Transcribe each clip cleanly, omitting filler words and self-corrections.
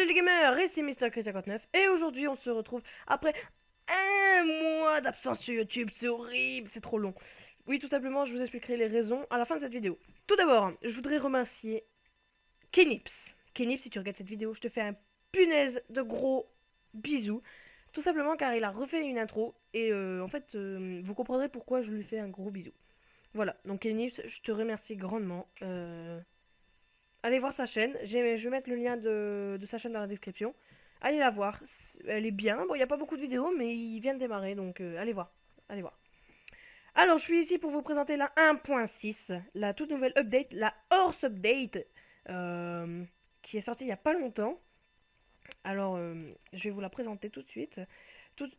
Salut les gamers, ici MrChris59 et aujourd'hui on se retrouve après un mois d'absence sur YouTube. C'est horrible, c'est trop long. Oui, tout simplement, je vous expliquerai les raisons à la fin de cette vidéo. Tout d'abord, je voudrais remercier Kenips. Kenips, si tu regardes cette vidéo, je te fais un punaise de gros bisous. Tout simplement car il a refait une intro et en fait, vous comprendrez pourquoi je lui fais un gros bisou. Voilà, donc Kenips, je te remercie grandement. Allez voir sa chaîne. Je vais mettre le lien de sa chaîne dans la description. Allez la voir. Elle est bien. Bon, il n'y a pas beaucoup de vidéos, mais il vient de démarrer. Donc, allez voir. Allez voir. Alors, je suis ici pour vous présenter la 1.6. La toute nouvelle update. La Horse Update. Qui est sortie il n'y a pas longtemps. Alors, je vais vous la présenter tout de suite.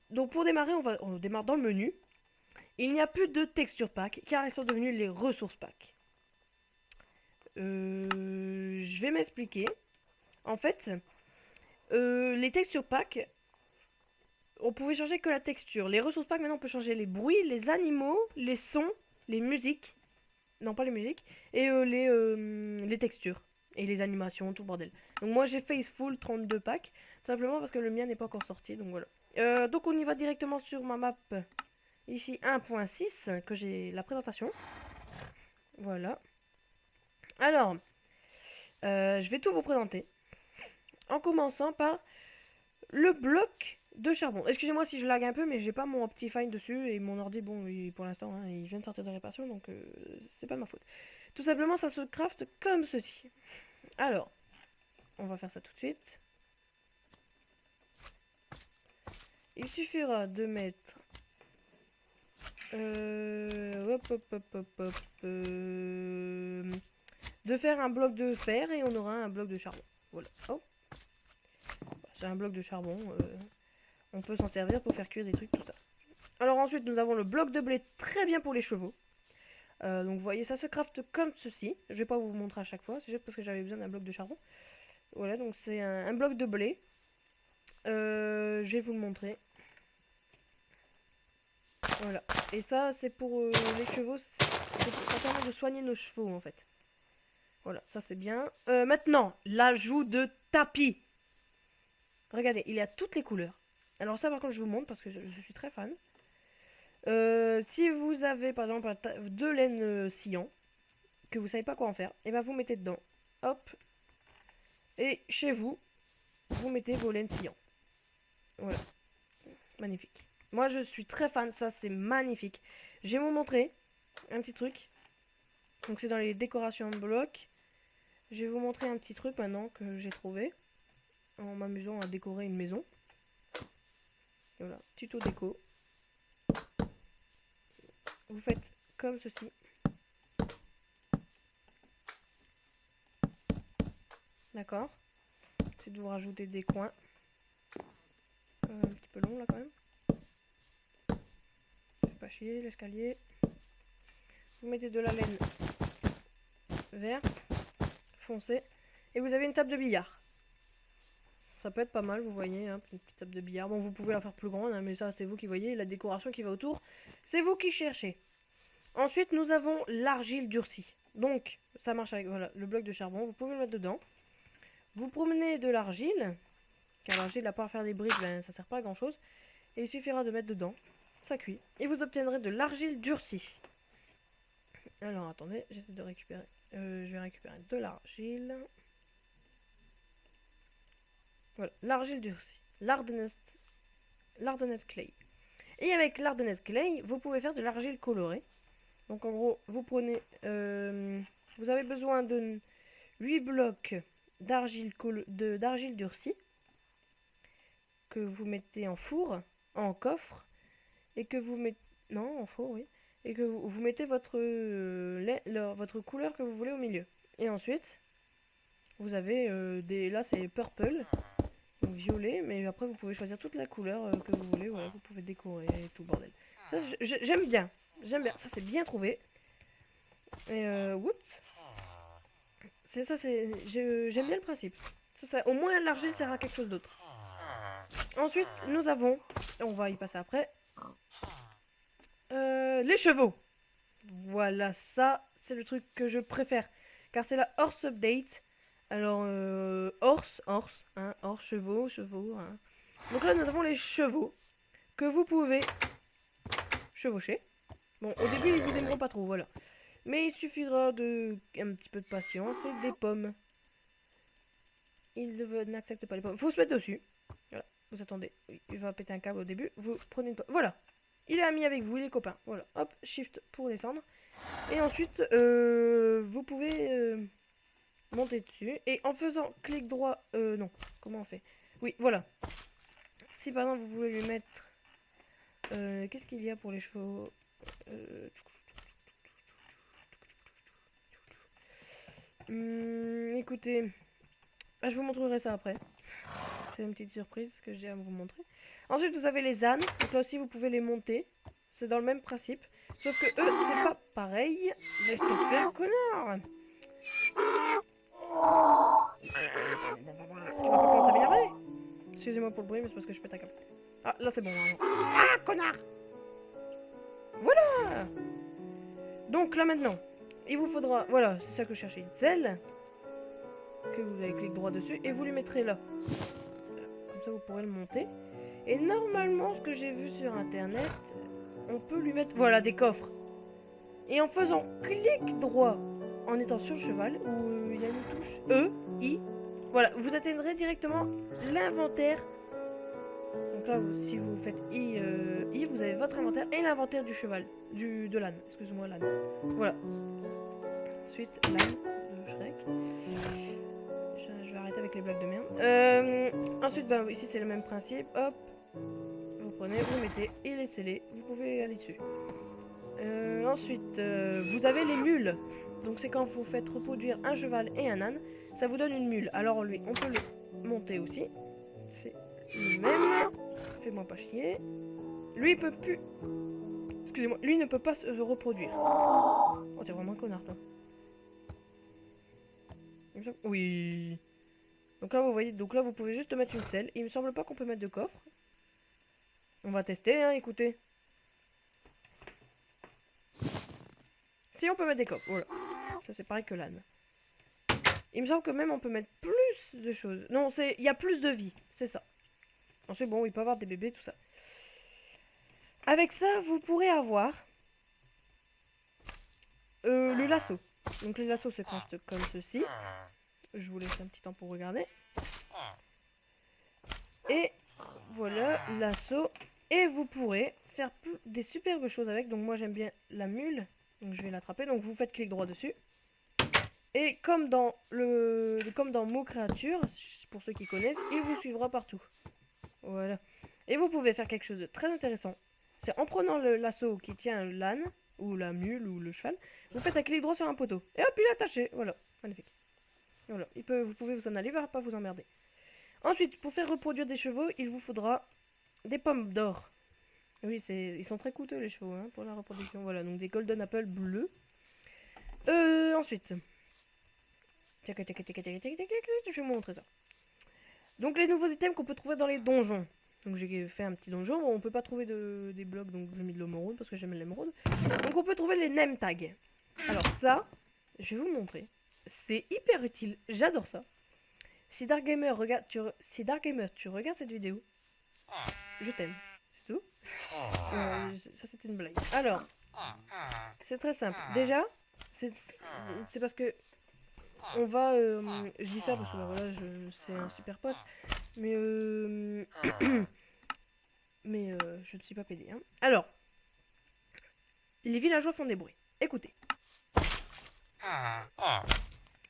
Donc, pour démarrer, on démarre dans le menu. Il n'y a plus de texture pack, car elles sont devenues les ressources pack. Je vais m'expliquer. En fait, les textures pack, on pouvait changer que la texture. Les ressources pack, maintenant, on peut changer les bruits, les animaux, les sons, les musiques. Non, pas les musiques. Et les textures. Et les animations, tout bordel. Donc moi, j'ai Faceful 32 packs. Tout simplement parce que le mien n'est pas encore sorti. Donc voilà. Donc on y va directement sur ma map. Ici, 1.6, que j'ai la présentation. Voilà. Alors, je vais tout vous présenter. En commençant par le bloc de charbon. Excusez-moi si je lag un peu, mais j'ai pas mon Optifine dessus et mon ordi, bon, pour l'instant, hein, il vient de sortir de réparation, donc c'est pas de ma faute. Tout simplement, ça se craft comme ceci. Alors, on va faire ça tout de suite. Il suffira de mettre... de faire un bloc de fer et on aura un bloc de charbon. Voilà. Oh. C'est un bloc de charbon. On peut s'en servir pour faire cuire des trucs, tout ça. Alors ensuite, nous avons le bloc de blé, très bien pour les chevaux. Donc vous voyez, ça se craft comme ceci. Je vais pas vous montrer à chaque fois, c'est juste parce que j'avais besoin d'un bloc de charbon. Voilà, donc c'est un bloc de blé. Je vais vous le montrer. Voilà. Et ça, c'est pour les chevaux. Ça permet de soigner nos chevaux, en fait. Voilà, ça c'est bien. Maintenant, l'ajout de tapis. Regardez, il y a toutes les couleurs. Alors ça, par contre, je vous montre parce que je suis très fan. Si vous avez, par exemple, deux laines sciant, que vous savez pas quoi en faire, et ben vous mettez dedans. Hop. Et chez vous, vous mettez vos laines sciant. Voilà. Magnifique. Moi, je suis très fan. Ça, c'est magnifique. Je vais vous montrer un petit truc. Donc, c'est dans les décorations de blocs. Je vais vous montrer un petit truc maintenant que j'ai trouvé. En m'amusant à décorer une maison. Voilà. Tuto déco. Vous faites comme ceci. D'accord. Ensuite, vous rajoutez des coins. Un petit peu long là quand même. C'est pas chier, l'escalier. Vous mettez de la laine verte, foncé. Et vous avez une table de billard. Ça peut être pas mal, vous voyez, hein, une petite table de billard. Bon, vous pouvez la faire plus grande, hein, mais ça, c'est vous qui voyez. La décoration qui va autour, c'est vous qui cherchez. Ensuite, nous avons l'argile durcie. Donc, ça marche avec voilà, le bloc de charbon. Vous pouvez le mettre dedans. Vous promenez de l'argile. Car l'argile, à part faire des briques, ben, ça sert pas à grand chose. Et il suffira de mettre dedans. Ça cuit. Et vous obtiendrez de l'argile durcie. Alors, attendez, j'essaie de récupérer. Je vais récupérer de l'argile. Voilà, l'argile durcie. L'Ardenest clay. Et avec l'Ardenest clay, vous pouvez faire de l'argile colorée. Donc en gros, vous prenez... vous avez besoin de 8 blocs d'argile durcie. Que vous mettez en four, en coffre. Et que vous mettez... Non, en four, oui. Et que vous mettez votre couleur que vous voulez au milieu. Et ensuite, vous avez des... Là, c'est purple. Donc violet, mais après vous pouvez choisir toute la couleur que vous voulez, voilà, vous pouvez décorer et tout bordel. Ça j'aime bien, ça c'est bien trouvé. Et oups. C'est ça, j'aime bien le principe. Au moins l'argile sert à quelque chose d'autre. Ensuite nous avons, on va y passer après, les chevaux. Voilà, ça c'est le truc que je préfère, car c'est la horse update. Alors horse, genre chevaux, hein. Donc là, nous avons les chevaux que vous pouvez chevaucher. Bon, au début, ils vous aimeront pas trop, voilà. Mais il suffira de un petit peu de patience et des pommes. Il n'accepte pas les pommes. Faut se mettre dessus. Voilà, vous attendez. Il va péter un câble au début. Vous prenez une pomme. Voilà. Il est ami avec vous, il est copain. Voilà, hop, shift pour descendre. Et ensuite, vous pouvez monter dessus. Et en faisant clic droit... non, comment on fait? Oui, voilà. Si par exemple vous voulez lui mettre... qu'est-ce qu'il y a pour les chevaux? Écoutez, je vous montrerai ça après. C'est une petite surprise que j'ai à vous montrer. Ensuite, vous avez les ânes. Donc là aussi, vous pouvez les monter. C'est dans le même principe. Sauf que eux, c'est pas pareil. Laisse-toi faire, connard. Tu vas pas commencer à m'énerver? Excusez-moi pour le bruit, mais c'est parce que je pète un câble. Ah, là c'est bon. Ah, connard! Voilà! Donc là maintenant, il vous faudra... Voilà, c'est ça que je cherchais. Une selle. Que vous avez clic droit dessus. Et vous lui mettrez là. Comme ça, vous pourrez le monter. Et normalement, ce que j'ai vu sur internet, on peut lui mettre... Voilà, des coffres. Et en faisant clic droit, en étant sur le cheval, où il y a une touche E, I, voilà, vous atteindrez directement l'inventaire. Donc là, si vous faites I, vous avez votre inventaire et l'inventaire du cheval, de l'âne, excuse-moi, l'âne. Voilà. Ensuite, l'âne de Shrek. Je vais arrêter avec les blagues de merde. Ensuite, ben, ici c'est le même principe, hop. Vous prenez, vous mettez, il est scellé, vous pouvez aller dessus. Ensuite, vous avez les mules. Donc c'est quand vous faites reproduire un cheval et un âne, ça vous donne une mule. Alors lui, on peut le monter aussi. C'est le même. Fais-moi pas chier. Lui, il peut plus... Excusez-moi, lui ne peut pas se reproduire. Oh, t'es vraiment un connard, toi. Oui. Donc là, vous voyez, donc là, vous pouvez juste mettre une selle. Il me semble pas qu'on peut mettre de coffre. On va tester, hein, écoutez. Si, on peut mettre des coffres, voilà. Ça, c'est pareil que l'âne. Il me semble que même on peut mettre plus de choses. Non, il y a plus de vie, c'est ça. Ensuite, bon, il peut avoir des bébés, tout ça. Avec ça, vous pourrez avoir le lasso. Donc, les lassos se construisent comme ceci. Je vous laisse un petit temps pour regarder. Et voilà, lasso. Et vous pourrez faire des superbes choses avec. Donc, moi, j'aime bien la mule. Donc, je vais l'attraper. Donc, vous faites clic droit dessus. Et comme dans Mot Créature, pour ceux qui connaissent, il vous suivra partout. Voilà. Et vous pouvez faire quelque chose de très intéressant. C'est en prenant le lasso qui tient l'âne, ou la mule, ou le cheval, vous faites un clic droit sur un poteau. Et hop, il est attaché. Voilà. Magnifique. Voilà. Vous pouvez vous en aller, il ne va pas vous emmerder. Ensuite, pour faire reproduire des chevaux, il vous faudra des pommes d'or. Oui, ils sont très coûteux les chevaux, hein, pour la reproduction. Voilà, donc des golden apple bleus. Ensuite... Je vais vous montrer ça. Donc les nouveaux items qu'on peut trouver dans les donjons. Donc j'ai fait un petit donjon. Bon, on peut pas trouver des blocs, donc j'ai mis de l'émeraude parce que j'aime l'émeraude. Donc on peut trouver les name tags. Alors ça, je vais vous montrer. C'est hyper utile. J'adore ça. Si Dark Gamer tu regardes cette vidéo, je t'aime. C'est tout. Ça c'était une blague. Alors, c'est très simple. Déjà, c'est parce que on va... je dis ça parce que voilà, c'est un super pote. Mais je ne suis pas pédé. Hein. Alors, les villageois font des bruits. Écoutez.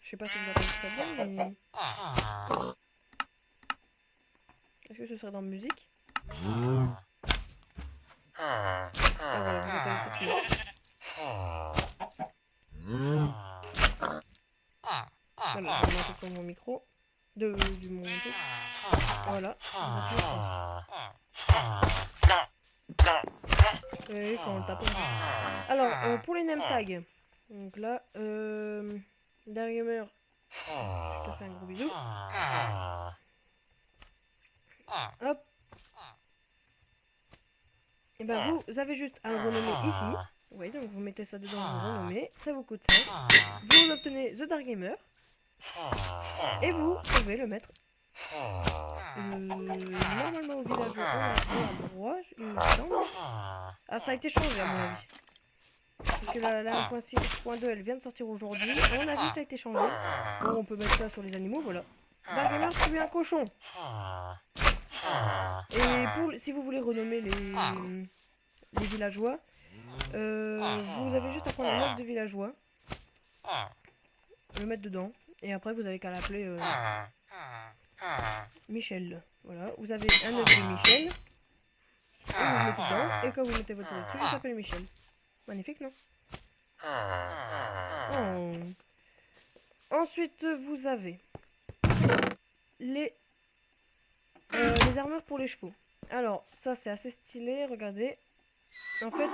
Je sais pas si vous entendez ça bien, mais... Est-ce que ce serait dans musique? Ah, voilà, vous entendez voilà, je vais monter sur mon micro. Du mon truc. Voilà. Oui, quand on tape. Alors, pour les name tags. Donc là, Dargamer, je te fais un gros bisou. Hop. Et ben vous avez juste à le renommer ici. Vous voyez, donc vous mettez ça dedans, vous renommez. Ça vous coûte 5. Vous obtenez The Dark Gamer. Et vous pouvez le mettre Normalement au village on a à droite, il me semble. Ah, ça a été changé à mon avis. Parce que la 1.6.2 elle vient de sortir aujourd'hui. À mon avis ça a été changé. Bon, on peut mettre ça sur les animaux, voilà. Dargamer, tu es un cochon. Et si vous voulez renommer les villageois, vous avez juste à prendre un œuf de villageois, le mettre dedans, et après vous avez qu'à l'appeler Michel. Voilà, vous avez un œuf de Michel, et vous le mettez dedans, et quand vous mettez votre œuf dessus, il s'appelle Michel. Magnifique, non? Oh. Ensuite, vous avez les armures pour les chevaux. Alors, ça c'est assez stylé, regardez. En fait,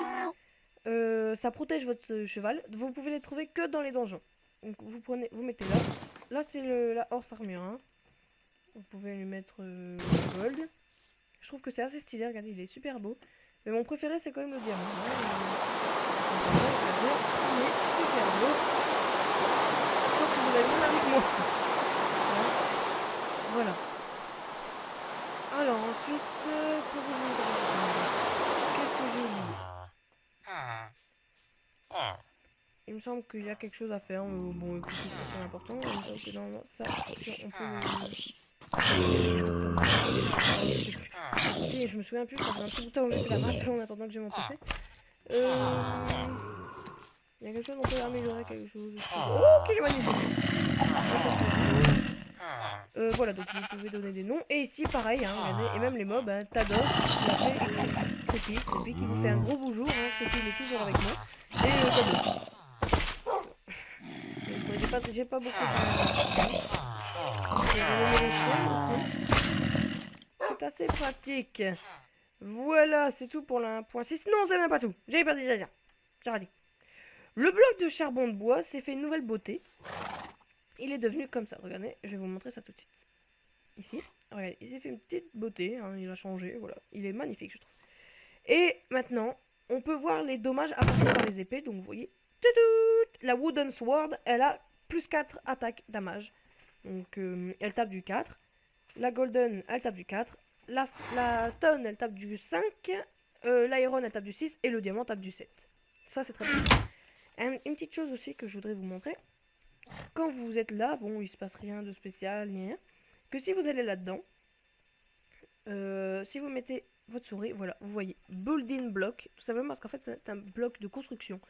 ça protège votre cheval. Vous pouvez les trouver que dans les donjons. Donc vous mettez là. Là c'est la horse armure. Hein. Vous pouvez lui mettre gold. Je trouve que c'est assez stylé, regardez, il est super beau. Mais mon préféré c'est quand même le diamant. Il est super beau. Je pense que vous l'avez même avec moi. Voilà. Alors ensuite, pour vous montrer, qu'est-ce que j'ai mis? Il me semble qu'il y a quelque chose à faire. Bon, écoutez, c'est pas important. Il me semble que dans ça, on peut. Et je me souviens plus, ça fait un petit bout de temps où j'ai fait la map en attendant que j'ai mon PC. Il y a quelque chose, on peut améliorer quelque chose. Oh, quel magnifique! Voilà, donc vous pouvez donner des noms. Et ici, pareil, hein, regardez, et même les mobs, hein, Tados, Creepy qui vous fait un gros bonjour. Hein, Creepy, il est toujours avec moi. Et Tados. J'ai pas beaucoup de... C'est assez pratique. Voilà, c'est tout pour la 1.6. Non, c'est même pas tout. J'avais pas dit, j'ai raté. Le bloc de charbon de bois s'est fait une nouvelle beauté. Il est devenu comme ça. Regardez, je vais vous montrer ça tout de suite. Ici, regardez, il s'est fait une petite beauté. Hein, il a changé, voilà. Il est magnifique, je trouve. Et maintenant, on peut voir les dommages apportés par les épées. Donc, vous voyez, la Wooden Sword, elle a plus 4 attaques damage. Donc, elle tape du 4. La Golden, elle tape du 4. La Stone, elle tape du 5. L'Iron, elle tape du 6. Et le Diamant tape du 7. Ça, c'est très bien. Une petite chose aussi que je voudrais vous montrer. Quand vous êtes là, bon, il se passe rien de spécial, ni rien. Que si vous allez là-dedans, si vous mettez votre souris, voilà, vous voyez Building Block, tout simplement parce qu'en fait, c'est un bloc de construction.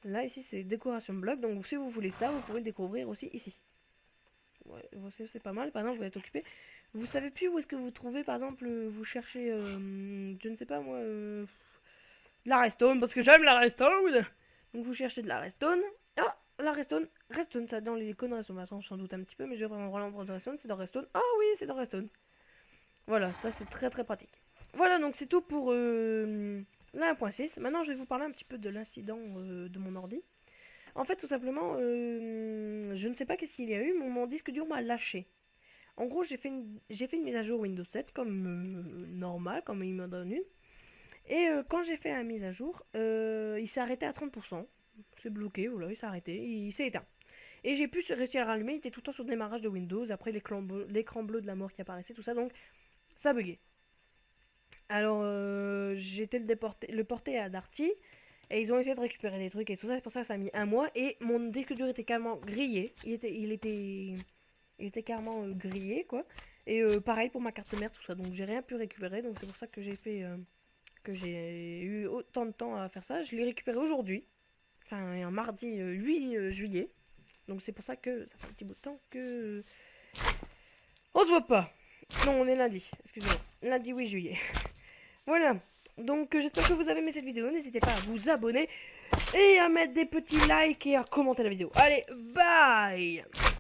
Là, ici, c'est décoration bloc, donc si vous voulez ça, vous pouvez le découvrir aussi ici. Ouais, c'est pas mal, par exemple, vous êtes occupé. Vous savez plus où est-ce que vous trouvez, par exemple, vous cherchez, je ne sais pas moi, de la redstone, parce que j'aime la redstone. Donc vous cherchez de la redstone. Ah, la redstone, ça dans les icônes redstone, sans doute un petit peu, mais je vais vraiment relancer de redstone, c'est dans redstone. Ah oui, c'est dans redstone. Voilà, ça c'est très très pratique. Voilà, donc c'est tout pour la 1.6. Maintenant, je vais vous parler un petit peu de l'incident de mon ordi. En fait, tout simplement, je ne sais pas qu'est-ce qu'il y a eu, mais mon disque dur m'a lâché. En gros, j'ai fait une mise à jour Windows 7, comme normal, comme il m'en donne une. Et quand j'ai fait la mise à jour, il s'est arrêté à 30%. C'est bloqué, voilà, il s'est arrêté, il s'est éteint. Et j'ai pu réussir à le rallumer, il était tout le temps sur le démarrage de Windows, après l'écran bleu de la mort qui apparaissait, tout ça, donc ça buguait. Alors, j'ai été le porter à Darty, et ils ont essayé de récupérer des trucs et tout ça, c'est pour ça que ça a mis un mois, et mon disque dur était carrément grillé, il était carrément grillé, quoi. Et pareil pour ma carte mère, tout ça, donc j'ai rien pu récupérer, donc c'est pour ça que j'ai fait... que j'ai eu autant de temps à faire ça. Je l'ai récupéré aujourd'hui, enfin un mardi 8 juillet, donc c'est pour ça que ça fait un petit bout de temps que on se voit pas. Non, on est lundi, excusez-moi, lundi 8 juillet. Voilà, donc j'espère que vous avez aimé cette vidéo, n'hésitez pas à vous abonner et à mettre des petits likes et à commenter la vidéo. Allez, bye.